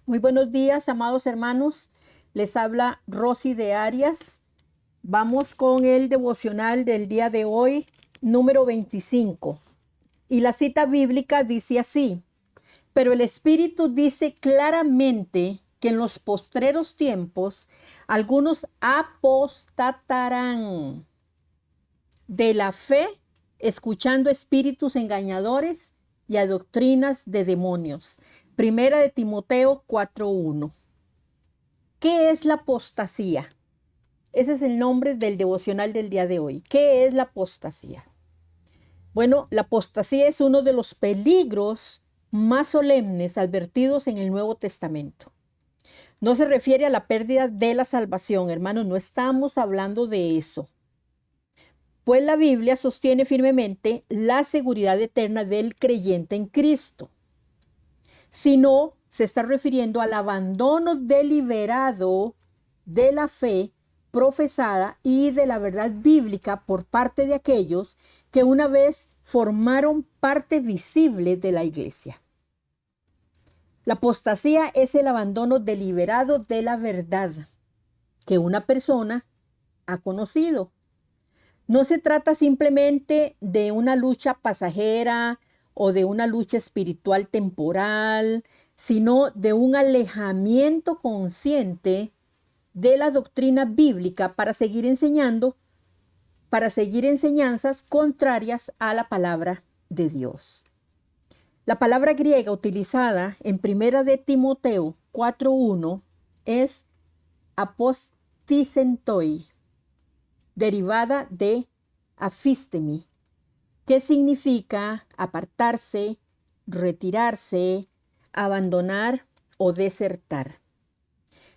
Muy buenos días, amados hermanos. Les habla Rosy de Arias. Vamos con el devocional del día de hoy, número 25. Y la cita bíblica dice así: pero el Espíritu dice claramente que en los postreros tiempos algunos apostatarán de la fe, escuchando espíritus engañadores y a doctrinas de demonios. Primera de Timoteo 4:1. ¿Qué es la apostasía? Ese es el nombre del devocional del día de hoy. ¿Qué es la apostasía? Bueno, la apostasía es uno de los peligros más solemnes advertidos en el Nuevo Testamento. No se refiere a la pérdida de la salvación, hermanos, no estamos hablando de eso. Pues la Biblia sostiene firmemente la seguridad eterna del creyente en Cristo. Sino se está refiriendo al abandono deliberado de la fe profesada y de la verdad bíblica por parte de aquellos que una vez formaron parte visible de la iglesia. La apostasía es el abandono deliberado de la verdad que una persona ha conocido. No se trata simplemente de una lucha pasajera o de una lucha espiritual temporal, sino de un alejamiento consciente de la doctrina bíblica para seguir enseñanzas contrarias a la palabra de Dios. La palabra griega utilizada en Primera de Timoteo 4:1 es apostisentoi, derivada de afistemi, que significa apartarse, retirarse, abandonar o desertar.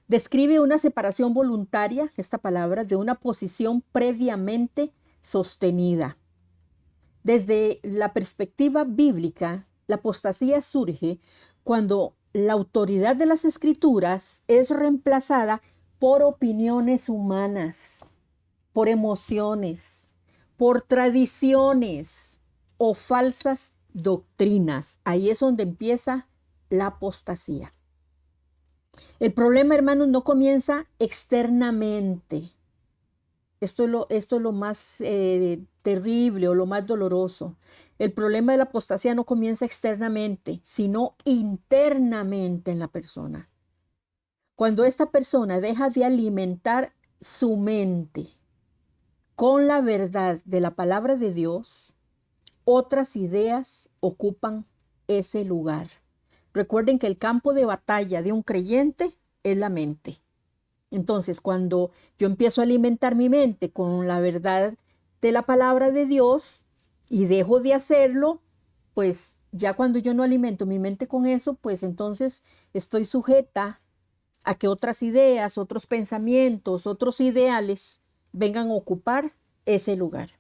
Describe una separación voluntaria, esta palabra, de una posición previamente sostenida. Desde la perspectiva bíblica, la apostasía surge cuando la autoridad de las Escrituras es reemplazada por opiniones humanas, por emociones, por tradiciones o falsas doctrinas. Ahí es donde empieza la apostasía. El problema, hermanos, no comienza externamente. Esto es lo más terrible o lo más doloroso. El problema de la apostasía no comienza externamente, sino internamente en la persona. Cuando esta persona deja de alimentar su mente con la verdad de la palabra de Dios, otras ideas ocupan ese lugar. Recuerden que el campo de batalla de un creyente es la mente. Entonces, cuando yo empiezo a alimentar mi mente con la verdad de la palabra de Dios y dejo de hacerlo, pues ya cuando yo no alimento mi mente con eso, pues entonces estoy sujeta a que otras ideas, otros pensamientos, otros ideales vengan a ocupar ese lugar.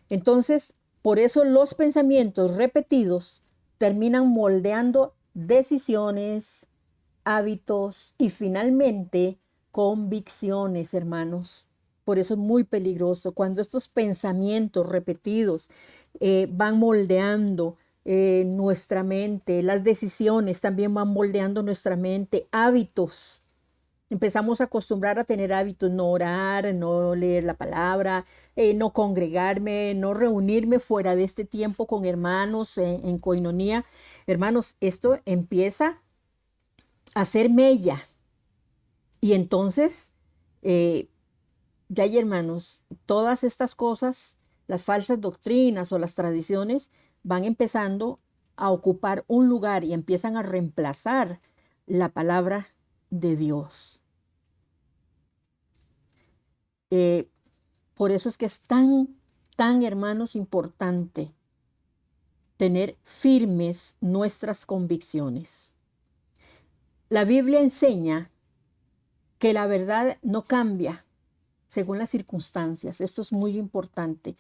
Entonces, por eso los pensamientos repetidos terminan moldeando decisiones, hábitos y finalmente convicciones, hermanos. Por eso es muy peligroso cuando estos pensamientos repetidos van moldeando nuestra mente, las decisiones también van moldeando nuestra mente, hábitos. Empezamos a acostumbrar a tener hábitos, no orar, no leer la palabra, no congregarme, no reunirme fuera de este tiempo con hermanos en coinonía. Hermanos, esto empieza a hacer mella. Y entonces, ya hay hermanos, todas estas cosas, las falsas doctrinas o las tradiciones, van empezando a ocupar un lugar y empiezan a reemplazar la palabra de Dios. Por eso es que es tan, hermanos, importante tener firmes nuestras convicciones. La Biblia enseña que la verdad no cambia según las circunstancias. Esto es muy importante.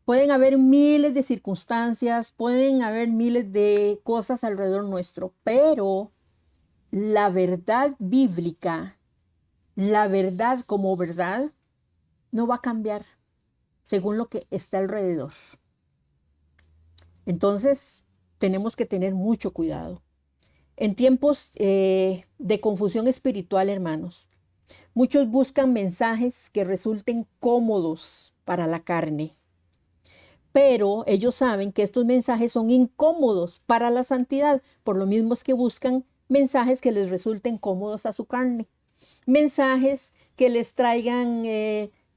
Pueden haber miles de circunstancias, pueden haber miles de cosas alrededor nuestro, pero la verdad bíblica, la verdad como verdad, no va a cambiar según lo que está alrededor. Entonces, tenemos que tener mucho cuidado. En tiempos de confusión espiritual, hermanos, muchos buscan mensajes que resulten cómodos para la carne, pero ellos saben que estos mensajes son incómodos para la santidad, por lo mismo es que buscan mensajes que les resulten cómodos a su carne, mensajes que les traigan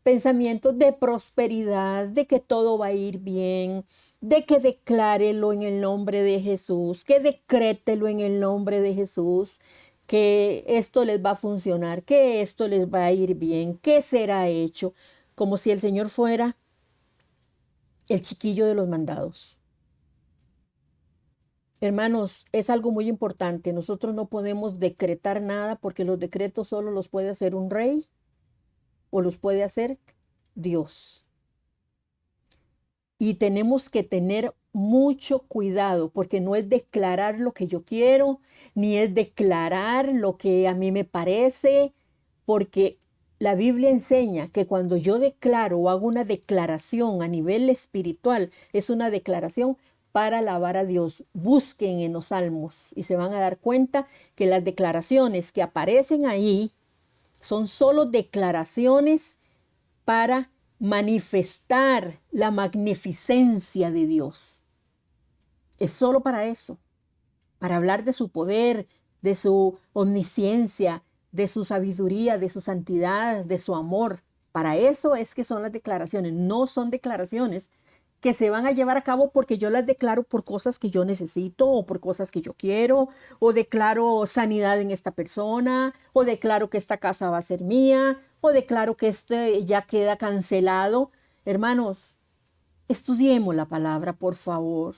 pensamientos de prosperidad, de que todo va a ir bien, de que declárelo en el nombre de Jesús, que decrételo en el nombre de Jesús, que esto les va a funcionar, que esto les va a ir bien, que será hecho, como si el Señor fuera el chiquillo de los mandados. Hermanos, es algo muy importante. Nosotros no podemos decretar nada porque los decretos solo los puede hacer un rey o los puede hacer Dios. Y tenemos que tener mucho cuidado porque no es declarar lo que yo quiero, ni es declarar lo que a mí me parece, porque la Biblia enseña que cuando yo declaro o hago una declaración a nivel espiritual, es una declaración para alabar a Dios. Busquen en los salmos y se van a dar cuenta que las declaraciones que aparecen ahí son solo declaraciones para manifestar la magnificencia de Dios. Es solo para eso, para hablar de su poder, de su omnisciencia, de su sabiduría, de su santidad, de su amor. Para eso es que son las declaraciones. No son declaraciones que se van a llevar a cabo porque yo las declaro por cosas que yo necesito o por cosas que yo quiero, o declaro sanidad en esta persona, o declaro que esta casa va a ser mía, o declaro que este ya queda cancelado. Hermanos, estudiemos la palabra, por favor,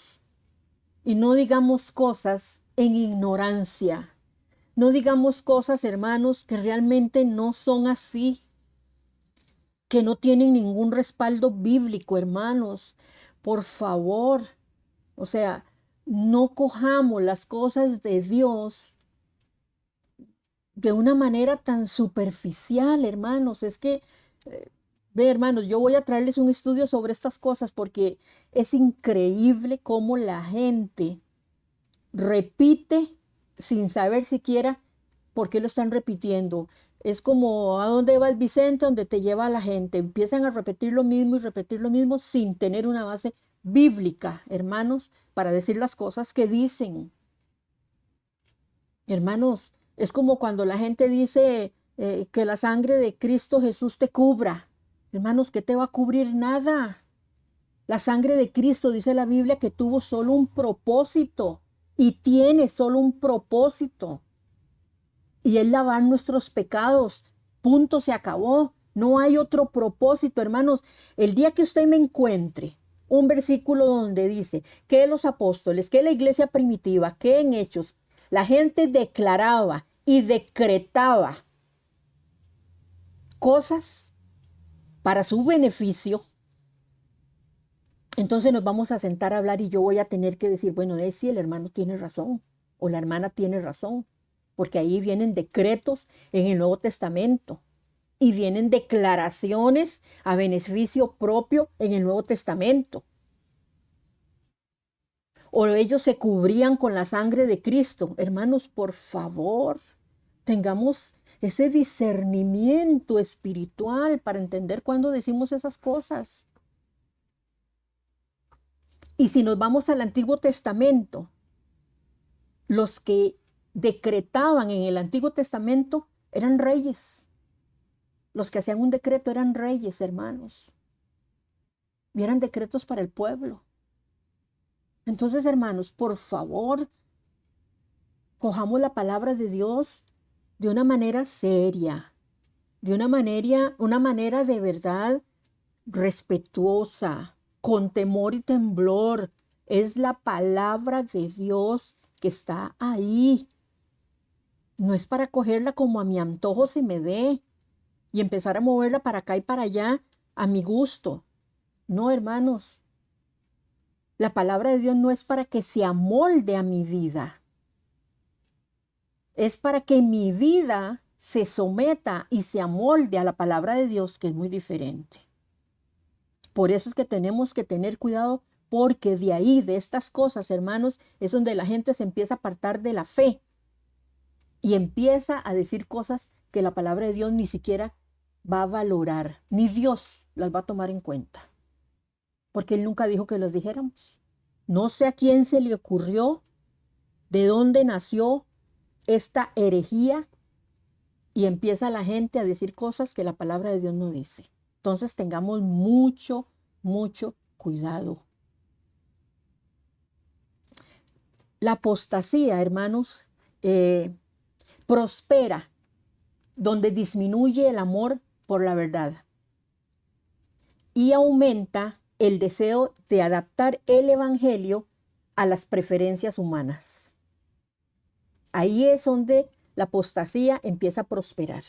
y no digamos cosas en ignorancia. No digamos cosas, hermanos, que realmente no son así, que no tienen ningún respaldo bíblico, hermanos. Por favor, o sea, no cojamos las cosas de Dios de una manera tan superficial, hermanos. Es que, ve, hermanos, yo voy a traerles un estudio sobre estas cosas porque es increíble cómo la gente repite sin saber siquiera por qué lo están repitiendo. Es como a dónde va el Vicente, donde te lleva la gente. Empiezan a repetir lo mismo y repetir lo mismo sin tener una base bíblica, hermanos, para decir las cosas que dicen. Hermanos, es como cuando la gente dice que la sangre de Cristo Jesús te cubra. Hermanos, ¿qué te va a cubrir? Nada. La sangre de Cristo, dice la Biblia, que tuvo solo un propósito y tiene solo un propósito. Y es lavar nuestros pecados. Punto, se acabó. No hay otro propósito, hermanos. El día que usted me encuentre un versículo donde dice que los apóstoles, que la iglesia primitiva, que en Hechos, la gente declaraba y decretaba cosas para su beneficio, entonces nos vamos a sentar a hablar y yo voy a tener que decir, bueno, sí, el hermano tiene razón o la hermana tiene razón, porque ahí vienen decretos en el Nuevo Testamento y vienen declaraciones a beneficio propio en el Nuevo Testamento. O ellos se cubrían con la sangre de Cristo. Hermanos, por favor, tengamos ese discernimiento espiritual para entender cuando decimos esas cosas. Y si nos vamos al Antiguo Testamento, los que decretaban en el Antiguo Testamento eran reyes. Los que hacían un decreto eran reyes, hermanos. Y eran decretos para el pueblo. Entonces, hermanos, por favor, cojamos la palabra de Dios de una manera seria, de una manera de verdad respetuosa, con temor y temblor. Es la palabra de Dios que está ahí. No es para cogerla como a mi antojo se me dé y empezar a moverla para acá y para allá a mi gusto. No, hermanos. La palabra de Dios no es para que se amolde a mi vida. Es para que mi vida se someta y se amolde a la palabra de Dios, que es muy diferente. Por eso es que tenemos que tener cuidado, porque de ahí, de estas cosas, hermanos, es donde la gente se empieza a apartar de la fe. y empieza a decir cosas que la palabra de Dios ni siquiera va a valorar, ni Dios las va a tomar en cuenta, porque Él nunca dijo que las dijéramos. No sé a quién se le ocurrió, de dónde nació esta herejía, y empieza la gente a decir cosas que la palabra de Dios no dice. Entonces tengamos mucho, mucho cuidado. La apostasía, hermanos, prospera donde disminuye el amor por la verdad y aumenta el deseo de adaptar el evangelio a las preferencias humanas. Ahí es donde la apostasía empieza a prosperar.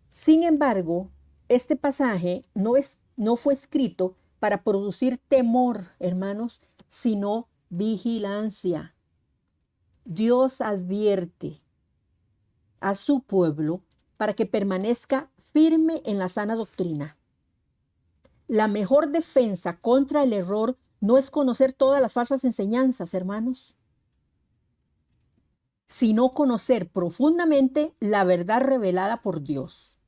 Sin embargo, este pasaje no fue escrito para producir temor, hermanos, sino vigilancia. Dios advierte a su pueblo para que permanezca firme en la sana doctrina. La mejor defensa contra el error no es conocer todas las falsas enseñanzas, hermanos, sino conocer profundamente la verdad revelada por Dios.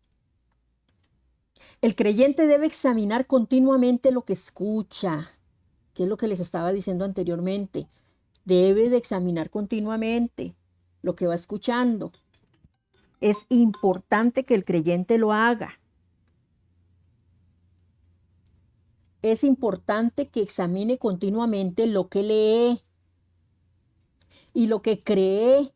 El creyente debe examinar continuamente lo que escucha, que es lo que les estaba diciendo anteriormente. Debe de examinar continuamente lo que va escuchando. Es importante que el creyente lo haga. Es importante que examine continuamente lo que lee y lo que cree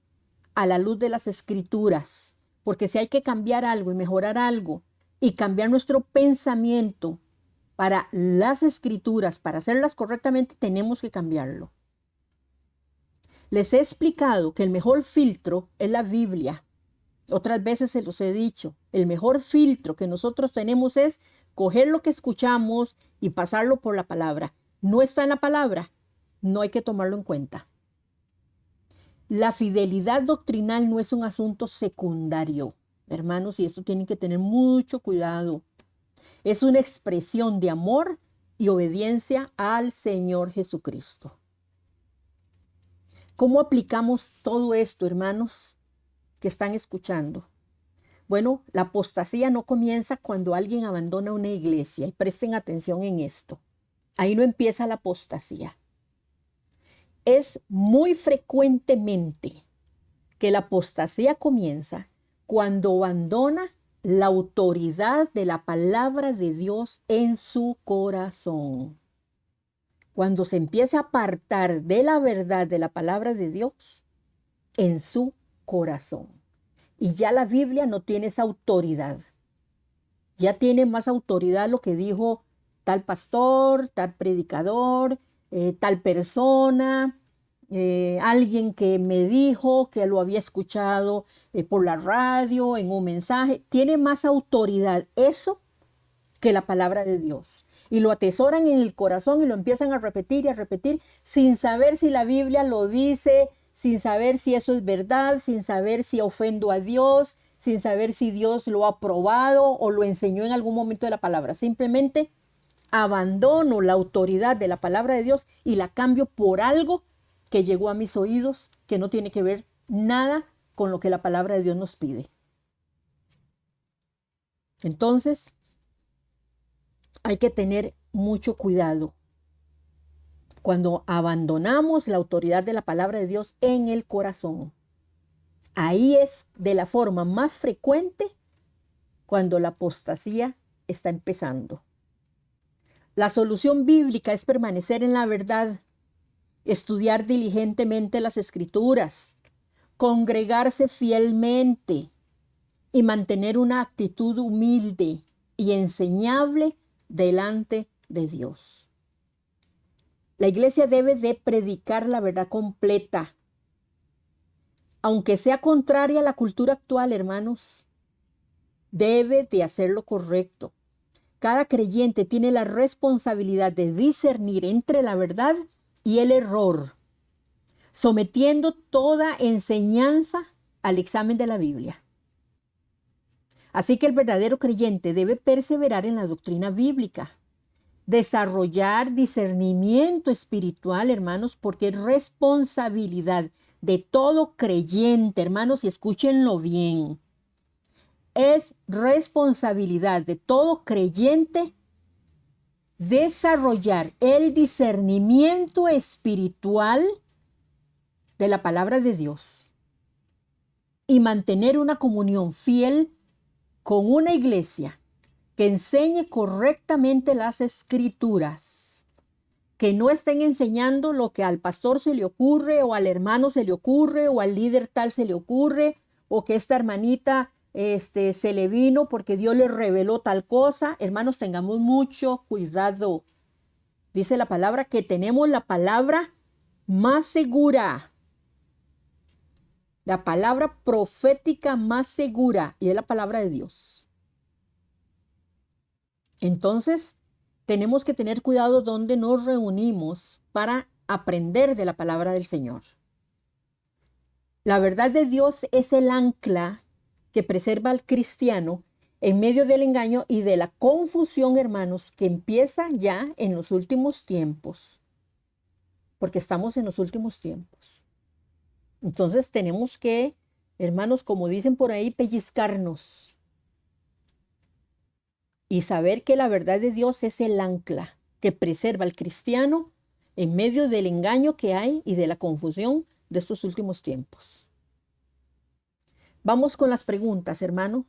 a la luz de las Escrituras. Porque si hay que cambiar algo y mejorar algo y cambiar nuestro pensamiento para las Escrituras, para hacerlas correctamente, tenemos que cambiarlo. Les he explicado que el mejor filtro es la Biblia. Otras veces se los he dicho, el mejor filtro que nosotros tenemos es coger lo que escuchamos y pasarlo por la palabra. No está en la palabra, no hay que tomarlo en cuenta. La fidelidad doctrinal no es un asunto secundario, hermanos, y eso tienen que tener mucho cuidado. Es una expresión de amor y obediencia al Señor Jesucristo. ¿Cómo aplicamos todo esto, hermanos, que están escuchando? Bueno, la apostasía no comienza cuando alguien abandona una iglesia, y presten atención en esto. Ahí no empieza la apostasía. Es muy frecuentemente que la apostasía comienza cuando abandona la autoridad de la palabra de Dios en su corazón. Cuando se empieza a apartar de la verdad de la palabra de Dios en su corazón. Y ya la Biblia no tiene esa autoridad. Ya tiene más autoridad lo que dijo tal pastor, tal predicador, tal persona, alguien que me dijo que lo había escuchado por la radio, en un mensaje. Tiene más autoridad eso que la palabra de Dios. Y lo atesoran en el corazón y lo empiezan a repetir y a repetir sin saber si la Biblia lo dice, sin saber si eso es verdad, sin saber si ofendo a Dios, sin saber si Dios lo ha probado o lo enseñó en algún momento de la palabra. Simplemente abandono la autoridad de la palabra de Dios y la cambio por algo que llegó a mis oídos que no tiene que ver nada con lo que la palabra de Dios nos pide. Entonces, hay que tener mucho cuidado cuando abandonamos la autoridad de la palabra de Dios en el corazón. Ahí es de la forma más frecuente cuando la apostasía está empezando. La solución bíblica es permanecer en la verdad, estudiar diligentemente las Escrituras, congregarse fielmente y mantener una actitud humilde y enseñable delante de Dios. La iglesia debe de predicar la verdad completa, aunque sea contraria a la cultura actual, hermanos. Debe de hacer lo correcto. Cada creyente tiene la responsabilidad de discernir entre la verdad y el error, sometiendo toda enseñanza al examen de la Biblia. Así que el verdadero creyente debe perseverar en la doctrina bíblica, desarrollar discernimiento espiritual, hermanos, porque es responsabilidad de todo creyente, hermanos, y escúchenlo bien. Es responsabilidad de todo creyente desarrollar el discernimiento espiritual de la palabra de Dios y mantener una comunión fiel con una iglesia que enseñe correctamente las escrituras, que no estén enseñando lo que al pastor se le ocurre o al hermano se le ocurre o al líder tal se le ocurre o que esta hermanita se le vino porque Dios le reveló tal cosa. Hermanos, tengamos mucho cuidado. Dice la palabra que tenemos la palabra más segura, la palabra profética más segura, y es la palabra de Dios. Entonces, tenemos que tener cuidado donde nos reunimos para aprender de la palabra del Señor. La verdad de Dios es el ancla que preserva al cristiano en medio del engaño y de la confusión, hermanos, que empieza ya en los últimos tiempos, porque estamos en los últimos tiempos. Entonces tenemos que, hermanos, como dicen por ahí, pellizcarnos y saber que la verdad de Dios es el ancla que preserva al cristiano en medio del engaño que hay y de la confusión de estos últimos tiempos. Vamos con las preguntas, hermano.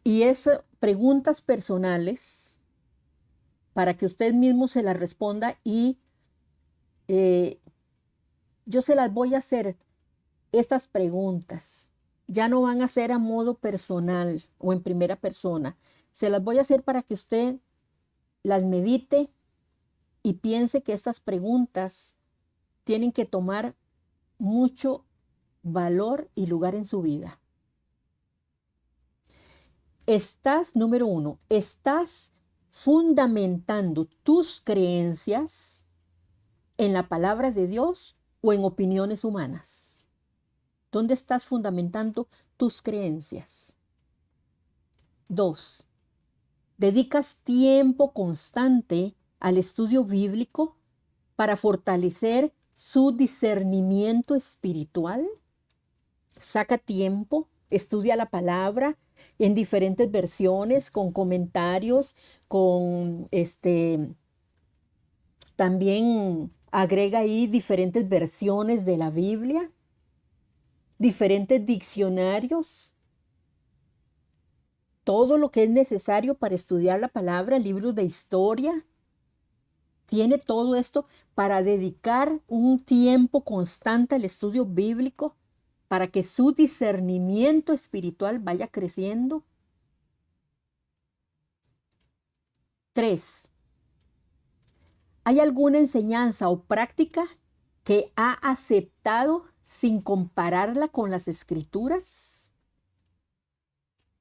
Y es preguntas personales para que usted mismo se las responda y yo se las voy a hacer, estas preguntas. Ya no van a ser a modo personal o en primera persona. Se las voy a hacer para que usted las medite y piense que estas preguntas tienen que tomar mucho valor y lugar en su vida. Número 1, ¿estás fundamentando tus creencias en la palabra de Dios o en opiniones humanas? ¿Dónde estás fundamentando tus creencias? 2, ¿dedicas tiempo constante al estudio bíblico para fortalecer su discernimiento espiritual? Saca tiempo, estudia la palabra en diferentes versiones, con comentarios, también agrega ahí diferentes versiones de la Biblia, diferentes diccionarios, todo lo que es necesario para estudiar la palabra, libros de historia. Tiene todo esto para dedicar un tiempo constante al estudio bíblico, para que su discernimiento espiritual vaya creciendo. 3, ¿hay alguna enseñanza o práctica que ha aceptado sin compararla con las escrituras?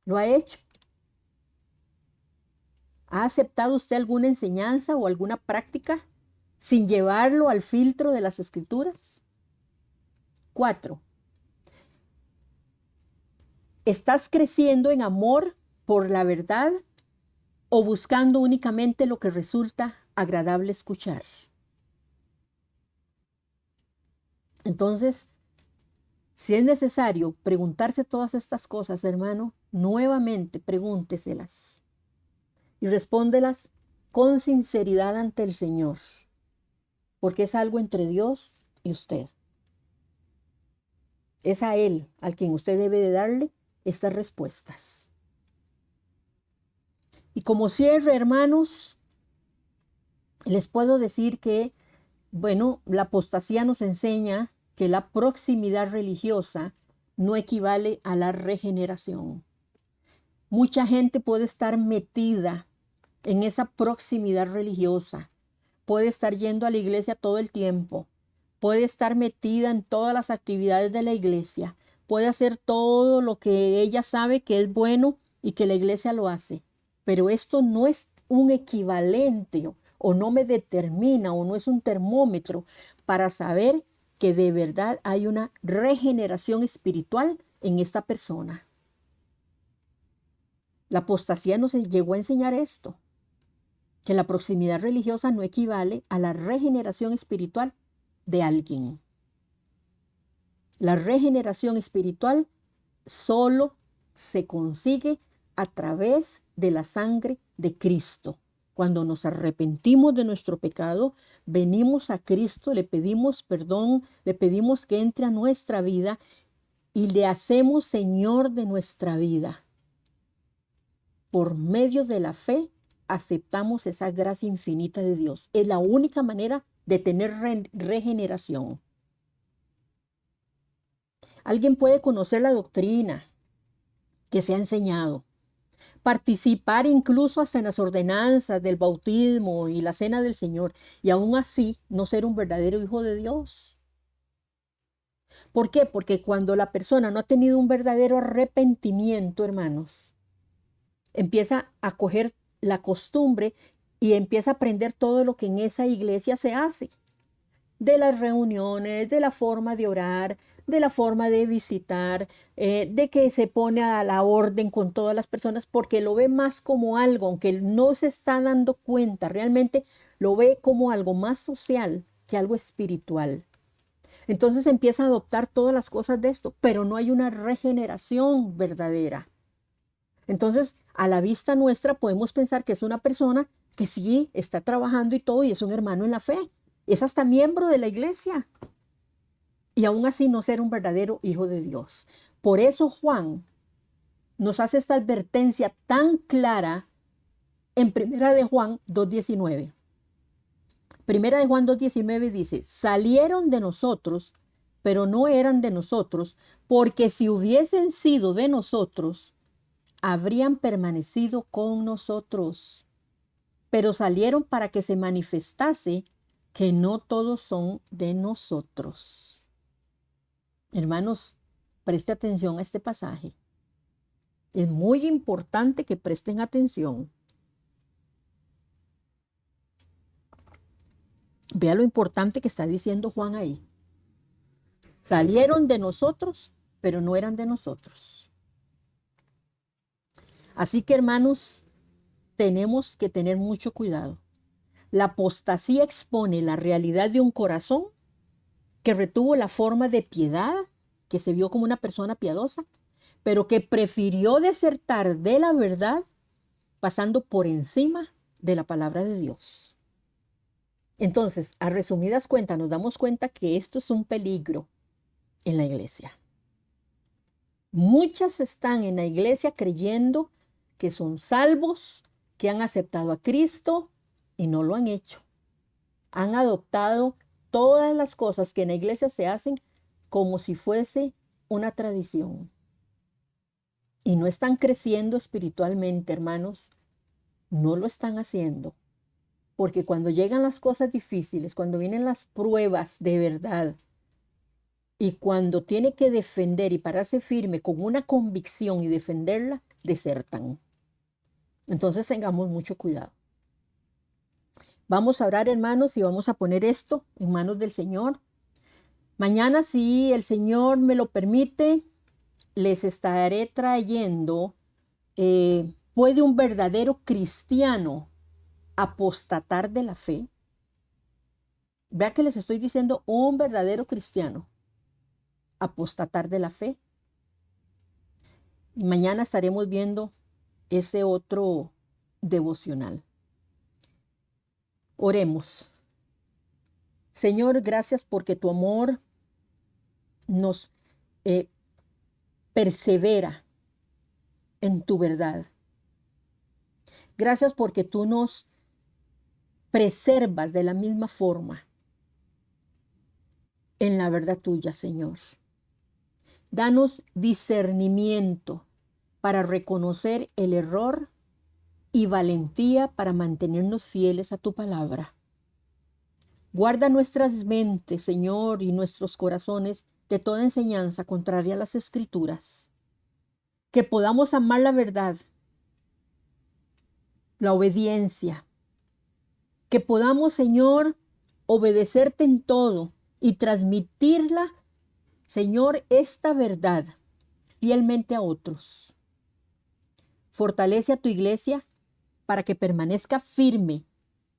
¿Lo ha hecho? ¿Ha aceptado usted alguna enseñanza o alguna práctica sin llevarlo al filtro de las escrituras? 4, ¿estás creciendo en amor por la verdad o buscando únicamente lo que resulta agradable escuchar? Entonces, si es necesario preguntarse todas estas cosas, hermano, nuevamente pregúnteselas y respóndelas con sinceridad ante el Señor, porque es algo entre Dios y usted. Es a Él al quien usted debe de darle estas respuestas. Y como cierre, hermanos, les puedo decir que, bueno, la apostasía nos enseña que la proximidad religiosa no equivale a la regeneración. Mucha gente puede estar metida en esa proximidad religiosa, puede estar yendo a la iglesia todo el tiempo, puede estar metida en todas las actividades de la iglesia, puede hacer todo lo que ella sabe que es bueno y que la iglesia lo hace, pero esto no es un equivalente o no me determina o no es un termómetro para saber que de verdad hay una regeneración espiritual en esta persona. La apostasía nos llegó a enseñar esto, que la proximidad religiosa no equivale a la regeneración espiritual de alguien. La regeneración espiritual solo se consigue a través de la sangre de Cristo. Cuando nos arrepentimos de nuestro pecado, venimos a Cristo, le pedimos perdón, le pedimos que entre a nuestra vida y le hacemos Señor de nuestra vida. Por medio de la fe, aceptamos esa gracia infinita de Dios. Es la única manera de tener regeneración. Alguien puede conocer la doctrina que se ha enseñado, participar incluso hasta en las ordenanzas del bautismo y la cena del Señor, y aún así no ser un verdadero hijo de Dios. ¿Por qué? Porque cuando la persona no ha tenido un verdadero arrepentimiento, hermanos, empieza a coger la costumbre y empieza a aprender todo lo que en esa iglesia se hace. De las reuniones, de la forma de orar, de la forma de visitar, de que se pone a la orden con todas las personas porque lo ve más como algo, aunque no se está dando cuenta, realmente lo ve como algo más social que algo espiritual. Entonces empieza a adoptar todas las cosas de esto, pero no hay una regeneración verdadera. Entonces, a la vista nuestra podemos pensar que es una persona que sí está trabajando y todo y es un hermano en la fe. Es hasta miembro de la iglesia. Y aún así no ser un verdadero hijo de Dios. Por eso Juan nos hace esta advertencia tan clara en Primera de Juan 2:19. Primera de Juan 2:19 dice, salieron de nosotros, pero no eran de nosotros, porque si hubiesen sido de nosotros, habrían permanecido con nosotros. Pero salieron para que se manifestase que no todos son de nosotros. Hermanos, preste atención a este pasaje. Es muy importante que presten atención. Vea lo importante que está diciendo Juan ahí. Salieron de nosotros, pero no eran de nosotros. Así que, hermanos, tenemos que tener mucho cuidado. La apostasía expone la realidad de un corazón que retuvo la forma de piedad, que se vio como una persona piadosa, pero que prefirió desertar de la verdad pasando por encima de la palabra de Dios. Entonces, a resumidas cuentas, nos damos cuenta que esto es un peligro en la iglesia. Muchas están en la iglesia creyendo que son salvos, que han aceptado a Cristo y no lo han hecho. Han adoptado todas las cosas que en la iglesia se hacen como si fuese una tradición. Y no están creciendo espiritualmente, hermanos. No lo están haciendo. Porque cuando llegan las cosas difíciles, cuando vienen las pruebas de verdad, y cuando tiene que defender y pararse firme con una convicción y defenderla, desertan. Entonces tengamos mucho cuidado. Vamos a orar, hermanos, y vamos a poner esto en manos del Señor. Mañana, si el Señor me lo permite, les estaré trayendo, ¿puede un verdadero cristiano apostatar de la fe? Vea que les estoy diciendo un verdadero cristiano apostatar de la fe. Y mañana estaremos viendo ese otro devocional. Oremos. Señor, gracias porque tu amor nos persevera en tu verdad. Gracias porque tú nos preservas de la misma forma en la verdad tuya, Señor. Danos discernimiento para reconocer el error y valentía para mantenernos fieles a tu palabra. Guarda nuestras mentes, Señor, y nuestros corazones de toda enseñanza contraria a las Escrituras. Que podamos amar la verdad, la obediencia. Que podamos, Señor, obedecerte en todo y transmitirla, Señor, esta verdad fielmente a otros. Fortalece a tu iglesia para que permanezca firme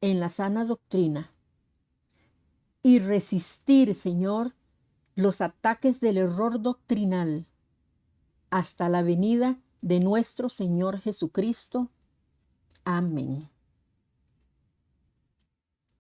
en la sana doctrina. y resistir, Señor, los ataques del error doctrinal hasta la venida de nuestro Señor Jesucristo. Amén.